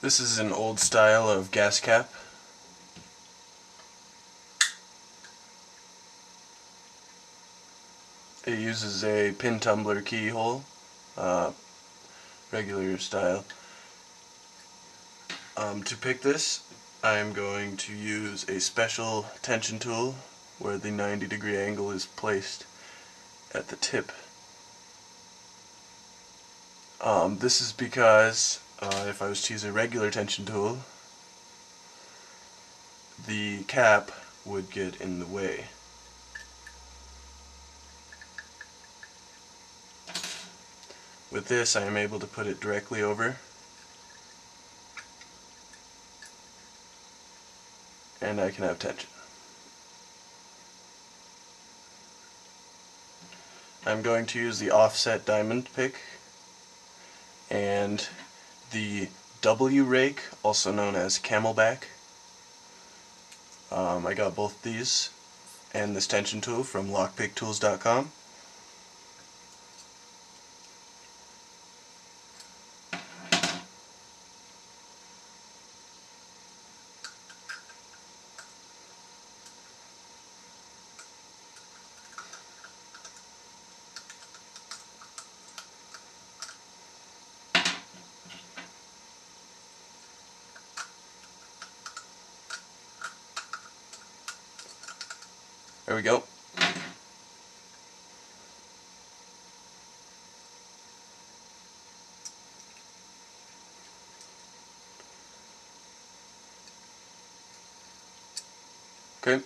This is an old style of gas cap. It uses a pin tumbler keyhole, regular style. To pick this, I am going to use a special tension tool where the 90-degree angle is placed at the tip. This is because if I was to use a regular tension tool, the cap would get in the way. With this, I am able to put it directly over, and I can have tension. I'm going to use the offset diamond pick and the W rake, also known as Camelback. I got both these and this tension tool from lockpicktools.com. There we go. Okay.